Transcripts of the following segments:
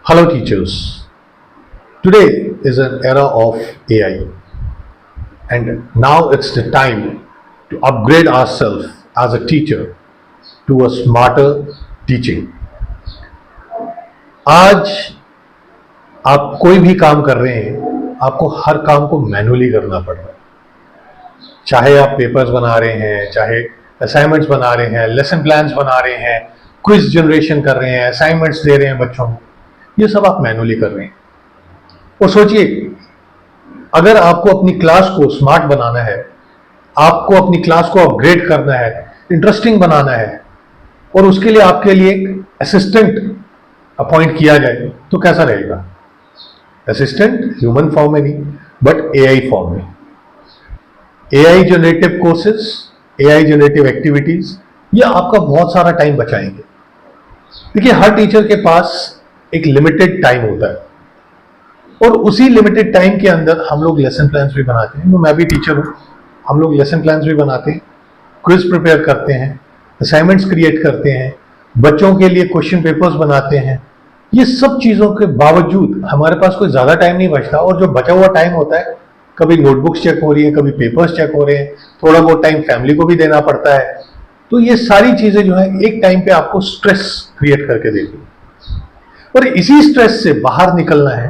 Hello, teachers. Today is an era of AI, and now it's the time to upgrade ourselves as a teacher to a smarter teaching. आज आप कोई भी काम कर रहे हैं, आपको हर काम को मैनुअली करना पड़ रहा है। चाहे आप पेपर्स बना रहे हैं, चाहे असाइनमेंट्स बना रहे हैं, लेसन प्लान्स बना रहे हैं, क्विज जनरेशन कर रहे हैं, असाइनमेंट्स दे रहे हैं बच्चों को, ये सब आप मैनुअली कर रहे हैं। और सोचिए, अगर आपको अपनी क्लास को स्मार्ट बनाना है, आपको अपनी क्लास को अपग्रेड करना है, इंटरेस्टिंग बनाना है, और उसके लिए आपके लिए एक असिस्टेंट अपॉइंट किया जाए, तो कैसा रहेगा? असिस्टेंट ह्यूमन फॉर्म में नहीं, बट एआई फॉर्म में। AI generative courses, AI generative activities, ये आपका बहुत सारा टाइम बचाएंगे। देखिए, हर टीचर के पास एक लिमिटेड टाइम होता है, और उसी लिमिटेड टाइम के अंदर हम लोग लेसन प्लान्स भी बनाते हैं। तो मैं भी टीचर हूँ, हम लोग लेसन प्लान्स भी बनाते हैं, क्विज प्रिपेयर करते हैं, असाइनमेंट्स क्रिएट करते हैं, बच्चों के लिए क्वेश्चन पेपर्स बनाते हैं। ये सब चीज़ों के बावजूद हमारे पास कोई ज़्यादा टाइम नहीं बचता, और जो बचा हुआ टाइम होता है, कभी नोटबुक्स चेक हो रही है, कभी पेपर्स चेक हो रहे हैं, थोड़ा बहुत टाइम फैमिली को भी देना पड़ता है। तो ये सारी चीज़ें जो है एक टाइम पे आपको स्ट्रेस क्रिएट करके देती है, और इसी स्ट्रेस से बाहर निकलना है।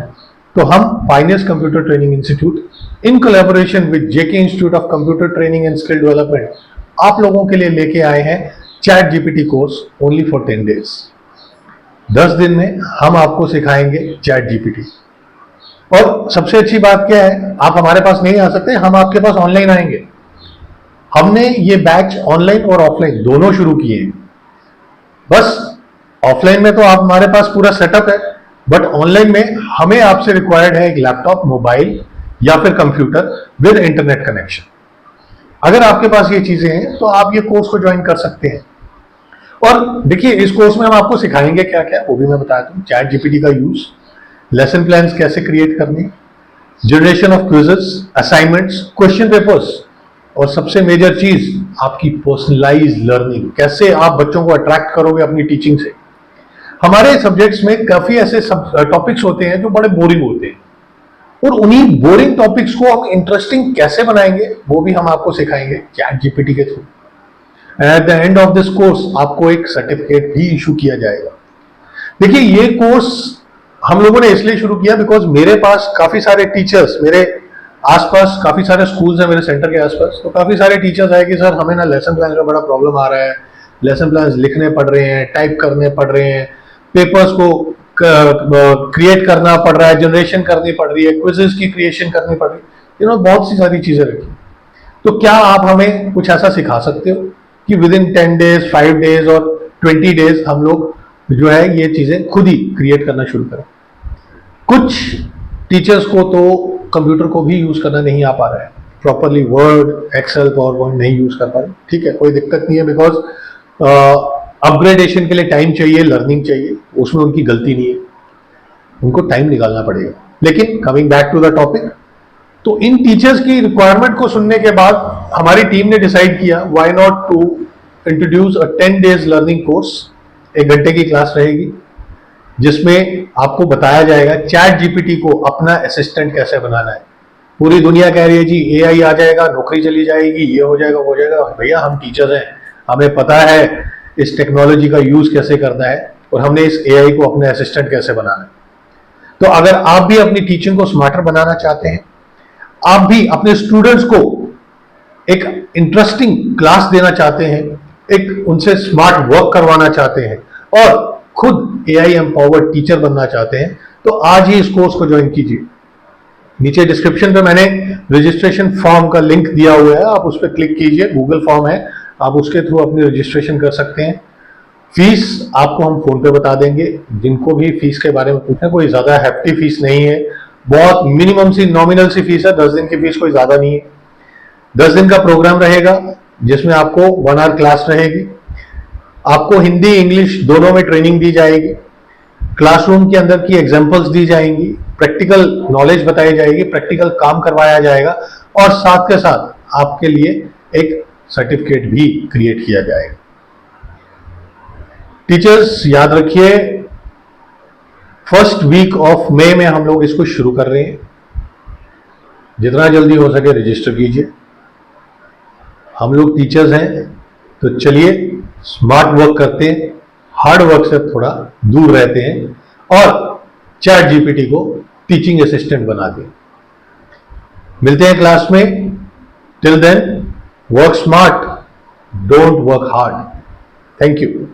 तो हम pioneers computer training institute in collaboration with JK institute of computer training and skill development आप लोगों के लिए लेके आए हैं chat GPT course only for 10 days. 10 दिन में हम आपको सिखाएंगे चैट जीपीटी। और सबसे अच्छी बात क्या है, आप हमारे पास नहीं आ सकते, हम आपके पास ऑनलाइन आएंगे। हमने ये बैच ऑनलाइन और ऑफलाइन दोनों शुरू किए हैं। बस ऑफलाइन में तो आप हमारे पास पूरा सेटअप है, बट ऑनलाइन में हमें आपसे रिक्वायर्ड है एक लैपटॉप, मोबाइल या फिर कंप्यूटर विद इंटरनेट कनेक्शन। अगर आपके पास ये चीजें हैं तो आप ये कोर्स को ज्वाइन कर सकते हैं। और देखिए, इस कोर्स में हम आपको सिखाएंगे क्या क्या, वो भी मैं बता दूं। चैट जीपीटी का यूज, लेसन प्लान्स कैसे क्रिएट करने, generation of quizzes, assignments, question papers, और सबसे मेजर चीज आपकी पर्सनलाइज लर्निंग। कैसे आप बच्चों को अट्रैक्ट करोगे अपनी टीचिंग से। हमारे सब्जेक्ट्स में काफी ऐसे टॉपिक्स होते हैं जो बड़े बोरिंग होते हैं, और उन्हीं बोरिंग टॉपिक्स को हम इंटरेस्टिंग कैसे बनाएंगे वो भी हम आपको सिखाएंगे चैट जीपीटी के through. And at the end of this course आपको एक सर्टिफिकेट भी इशू किया जाएगा। देखिए, ये कोर्स हम लोगों ने इसलिए शुरू किया बिकॉज मेरे पास काफी सारे टीचर्स, मेरे आसपास काफी सारे स्कूल्स हैं मेरे सेंटर के आसपास, तो काफी सारे टीचर्स आए कि सर हमें ना लेसन प्लान का बड़ा प्रॉब्लम आ रहा है, लेसन प्लान लिखने पड़ रहे हैं, टाइप करने पड़ रहे हैं, पेपर्स को क्रिएट करना पड़ रहा है, जनरेशन करनी पड़ रही है, क्विजेस की क्रिएशन करनी पड़ रही है, बहुत सी सारी चीजें रखी। तो क्या आप हमें कुछ ऐसा सिखा सकते हो कि विद इन 10 डेज, 5 डेज और 20 डेज हम लोग जो है ये चीजें खुद ही क्रिएट करना शुरू करें। कुछ टीचर्स को तो कंप्यूटर को भी यूज करना नहीं आ पा रहा है, properly Word, Excel, PowerPoint नहीं यूज कर पा रहे। ठीक है, कोई दिक्कत नहीं है, बिकॉज अपग्रेडेशन के लिए टाइम चाहिए, लर्निंग चाहिए, उसमें उनकी गलती नहीं है, उनको टाइम निकालना पड़ेगा। लेकिन coming back to the topic, तो इन टीचर्स की रिक्वायरमेंट को सुनने के बाद हमारी टीम ने डिसाइड किया why not to introduce a 10 days learning course. 1 घंटे की क्लास रहेगी जिसमें आपको बताया जाएगा चैट जीपीटी को अपना असिस्टेंट कैसे बनाना है। पूरी दुनिया कह रही है जी एआई आ जाएगा, नौकरी चली जाएगी, ये हो जाएगा, वो हो जाएगा। भैया, हम टीचर्स हैं, हमें पता है इस टेक्नोलॉजी का यूज कैसे करना है, और हमने इस एआई को अपने असिस्टेंट कैसे बनाना है। तो अगर आप भी अपनी टीचिंग को स्मार्टर बनाना चाहते हैं, आप भी अपने स्टूडेंट्स को एक इंटरेस्टिंग क्लास देना चाहते हैं, एक उनसे स्मार्ट वर्क करवाना चाहते हैं, और खुद एआई एम्पावर्ड टीचर बनना चाहते हैं, तो आज ही इस कोर्स को ज्वाइन कीजिए। नीचे डिस्क्रिप्शन पे मैंने रजिस्ट्रेशन फॉर्म का लिंक दिया हुआ है, आप उस पर क्लिक कीजिए, गूगल फॉर्म है, आप उसके थ्रू अपनी रजिस्ट्रेशन कर सकते हैं। फीस आपको हम फोन पे बता देंगे। जिनको भी फीस के बारे में पूछना, कोई ज्यादा हैफ्टी फीस नहीं है, बहुत मिनिमम सी नॉमिनल सी फीस है। 10 दिन की फीस कोई ज्यादा नहीं है। 10 दिन का प्रोग्राम रहेगा जिसमें आपको 1 आवर क्लास रहेगी, आपको हिंदी इंग्लिश दोनों में ट्रेनिंग दी जाएगी, क्लासरूम के अंदर की एग्जाम्पल्स दी जाएंगी, प्रैक्टिकल नॉलेज बताई जाएगी, प्रैक्टिकल काम करवाया जाएगा, और साथ के साथ आपके लिए एक सर्टिफिकेट भी क्रिएट किया जाएगा। टीचर्स याद रखिए, फर्स्ट वीक ऑफ मई में हम लोग इसको शुरू कर रहे हैं। जितना जल्दी हो सके रजिस्टर कीजिए। हम लोग टीचर्स हैं तो चलिए स्मार्ट वर्क करते हैं, हार्ड वर्क से थोड़ा दूर रहते हैं और चैट जीपीटी को टीचिंग असिस्टेंट बना दें। मिलते हैं क्लास में। Till then work smart, don't work hard. Thank you.